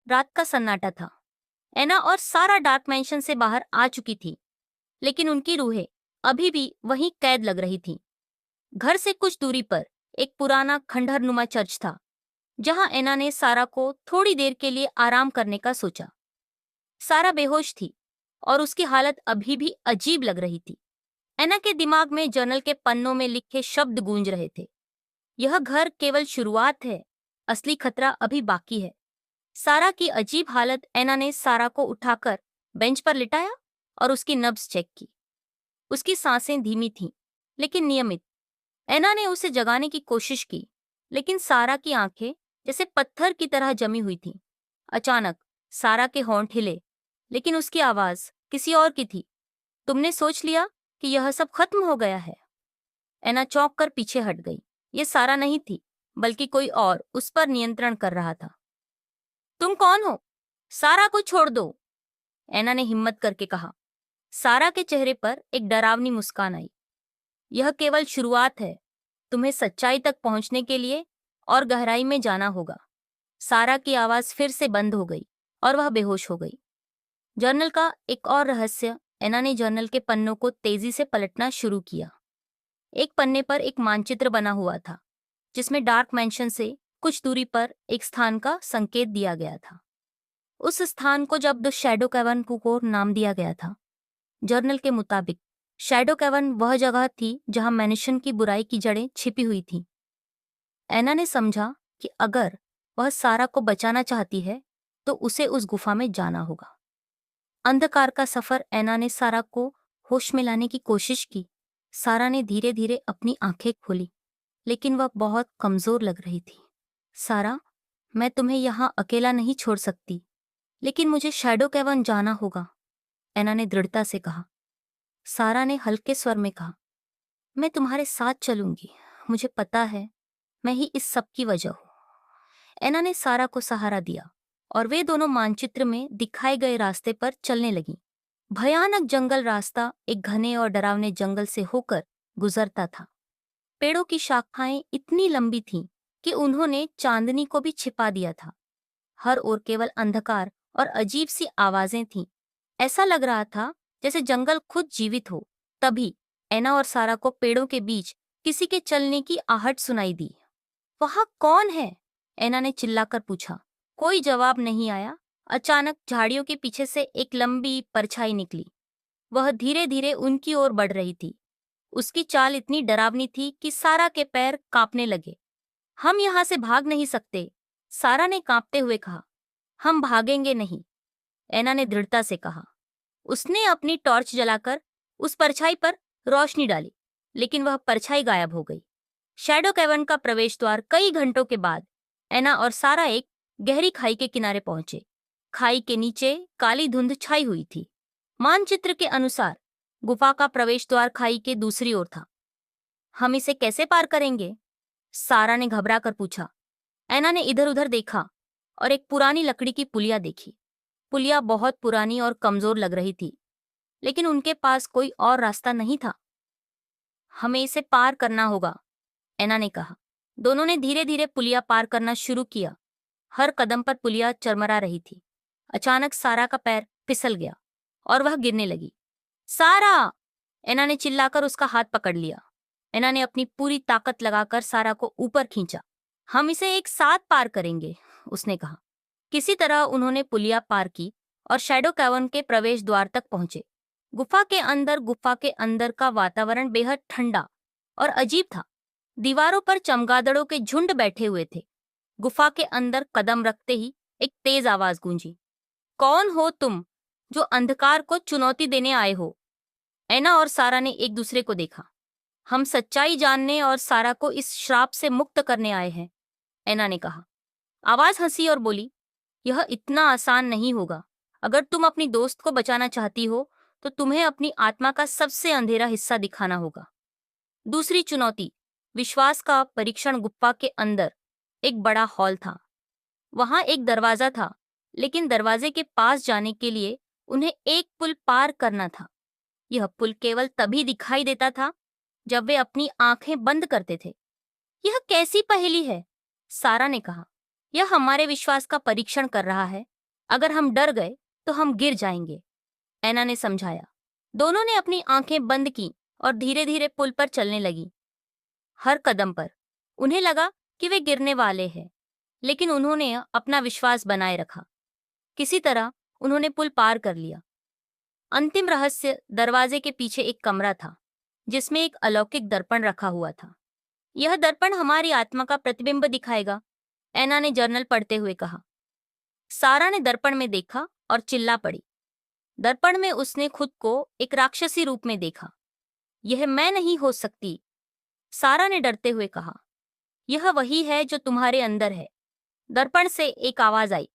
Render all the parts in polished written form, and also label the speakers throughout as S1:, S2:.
S1: रात का सन्नाटा था। एना और सारा डार्क मैंशन से बाहर आ चुकी थी, लेकिन उनकी रूहें अभी भी वहीं कैद लग रही थीं। घर से कुछ दूरी पर एक पुराना खंडहरनुमा चर्च था, जहां एना ने सारा को थोड़ी देर के लिए आराम करने का सोचा। सारा बेहोश थी और उसकी हालत अभी भी अजीब लग रही थी। एना के दिमाग में जर्नल के पन्नों में लिखे शब्द गूंज रहे थे। यह घर केवल शुरुआत है, असली खतरा अभी बाकी है। सारा की अजीब हालत। एना ने सारा को उठाकर बेंच पर लिटाया और उसकी नब्ज चेक की। उसकी सांसें धीमी थीं, लेकिन नियमित। एना ने उसे जगाने की कोशिश की, लेकिन सारा की आंखें जैसे पत्थर की तरह जमी हुई थीं। अचानक सारा के होंठ हिले, लेकिन उसकी आवाज किसी और की थी। तुमने सोच लिया कि यह सब खत्म हो गया है? एना चौंक कर पीछे हट गई। ये सारा नहीं थी, बल्कि कोई और उस पर नियंत्रण कर रहा था। तुम कौन हो? सारा को छोड़ दो, एना ने हिम्मत करके कहा। सारा के चेहरे पर एक डरावनी मुस्कान आई। यह केवल शुरुआत है। तुम्हें सच्चाई तक पहुंचने के लिए और गहराई में जाना होगा। सारा की आवाज फिर से बंद हो गई और वह बेहोश हो गई। जर्नल का एक और रहस्य। एना ने जर्नल के पन्नों को तेजी से पलटना शुरू किया। एक पन्ने पर एक मानचित्र बना हुआ था, जिसमें डार्क मैंशन से कुछ दूरी पर एक स्थान का संकेत दिया गया था। उस स्थान को जब द शैडो कैवर्न को नाम दिया गया था। जर्नल के मुताबिक शैडो कैवर्न वह जगह थी जहां मैनिशन की बुराई की जड़ें छिपी हुई थीं। एना ने समझा कि अगर वह सारा को बचाना चाहती है, तो उसे उस गुफा में जाना होगा। अंधकार का सफर। एना ने सारा को होश में लाने की कोशिश की। सारा ने धीरे धीरे अपनी आंखें खोली, लेकिन वह बहुत कमजोर लग रही थी। सारा, मैं तुम्हें यहाँ अकेला नहीं छोड़ सकती, लेकिन मुझे शैडो कैवर्न जाना होगा, एना ने दृढ़ता से कहा। सारा ने हल्के स्वर में कहा, मैं तुम्हारे साथ चलूंगी। मुझे पता है, मैं ही इस सब की वजह हूं। एना ने सारा को सहारा दिया और वे दोनों मानचित्र में दिखाए गए रास्ते पर चलने लगीं। भयानक जंगल रास्ता एक घने और डरावने जंगल से होकर गुजरता था। पेड़ों की शाखाएं इतनी लंबी थीं कि उन्होंने चांदनी को भी छिपा दिया था। हर ओर केवल अंधकार और अजीब सी आवाजें थीं। ऐसा लग रहा था जैसे जंगल खुद जीवित हो। तभी एना और सारा को पेड़ों के बीच किसी के चलने की आहट सुनाई दी। वहां कौन है? एना ने चिल्लाकर पूछा। कोई जवाब नहीं आया। अचानक झाड़ियों के पीछे से एक लंबी परछाई निकली। वह धीरे धीरे उनकी ओर बढ़ रही थी। उसकी चाल इतनी डरावनी थी कि सारा के पैर कांपने लगे। हम यहां से भाग नहीं सकते, सारा ने कांपते हुए कहा। हम भागेंगे नहीं, एना ने दृढ़ता से कहा। उसने अपनी टॉर्च जलाकर उस परछाई पर रोशनी डाली, लेकिन वह परछाई गायब हो गई। शैडो कैवर्न का प्रवेश द्वार। कई घंटों के बाद एना और सारा एक गहरी खाई के किनारे पहुंचे। खाई के नीचे काली धुंध छाई हुई थी। मानचित्र के अनुसार गुफा का प्रवेश द्वार खाई के दूसरी ओर था। हम इसे कैसे पार करेंगे? सारा ने घबरा कर पूछा। एना ने इधर उधर देखा और एक पुरानी लकड़ी की पुलिया देखी। पुलिया बहुत पुरानी और कमजोर लग रही थी, लेकिन उनके पास कोई और रास्ता नहीं था। हमें इसे पार करना होगा, एना ने कहा। दोनों ने धीरे धीरे पुलिया पार करना शुरू किया। हर कदम पर पुलिया चरमरा रही थी। अचानक सारा का पैर फिसल गया और वह गिरने लगी। सारा! एना ने चिल्लाकर उसका हाथ पकड़ लिया। एना ने अपनी पूरी ताकत लगाकर सारा को ऊपर खींचा। हम इसे एक साथ पार करेंगे, उसने कहा। किसी तरह उन्होंने पुलिया पार की और शैडो कैवर्न के प्रवेश द्वार तक पहुंचे। गुफा के अंदर का वातावरण बेहद ठंडा और अजीब था। दीवारों पर चमगादड़ों के झुंड बैठे हुए थे। गुफा के अंदर कदम रखते ही एक तेज आवाज गूंजी। कौन हो तुम, जो अंधकार को चुनौती देने आए हो? एना और सारा ने एक दूसरे को देखा। हम सच्चाई जानने और सारा को इस श्राप से मुक्त करने आए हैं, एना ने कहा। आवाज हंसी और बोली, यह इतना आसान नहीं होगा। अगर तुम अपनी दोस्त को बचाना चाहती हो, तो तुम्हें अपनी आत्मा का सबसे अंधेरा हिस्सा दिखाना होगा। दूसरी चुनौती, विश्वास का परीक्षण। गुफा के अंदर एक बड़ा हॉल था। वहां एक दरवाजा था, लेकिन दरवाजे के पास जाने के लिए उन्हें एक पुल पार करना था। यह पुल केवल तभी दिखाई देता था जब वे अपनी आंखें बंद करते थे। यह कैसी पहेली है? सारा ने कहा। यह हमारे विश्वास का परीक्षण कर रहा है, अगर हम डर गए तो हम गिर जाएंगे, ऐना ने समझाया। दोनों ने अपनी आंखें बंद की और धीरे धीरे पुल पर चलने लगी। हर कदम पर उन्हें लगा कि वे गिरने वाले हैं, लेकिन उन्होंने अपना विश्वास बनाए रखा। किसी तरह उन्होंने पुल पार कर लिया। अंतिम रहस्य दरवाजे के पीछे एक कमरा था, जिसमें एक अलौकिक दर्पण रखा हुआ था। यह दर्पण हमारी आत्मा का प्रतिबिंब दिखाएगा, ऐना ने जर्नल पढ़ते हुए कहा। सारा ने दर्पण में देखा और चिल्ला पड़ी। दर्पण में उसने खुद को एक राक्षसी रूप में देखा। यह मैं नहीं हो सकती, सारा ने डरते हुए कहा। यह वही है जो तुम्हारे अंदर है। दर्पण से एक आवाज आई।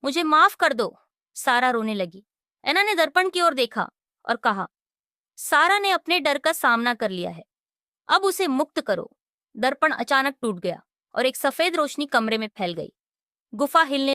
S1: मुझे माफ कर दो, सारा रोने लगी। ऐना ने दर्पण की ओर देखा और कहा, सारा ने अपने डर का सामना कर लिया है, अब उसे मुक्त करो। दर्पण अचानक टूट गया और एक सफेद रोशनी कमरे में फैल गई। गुफा हिलने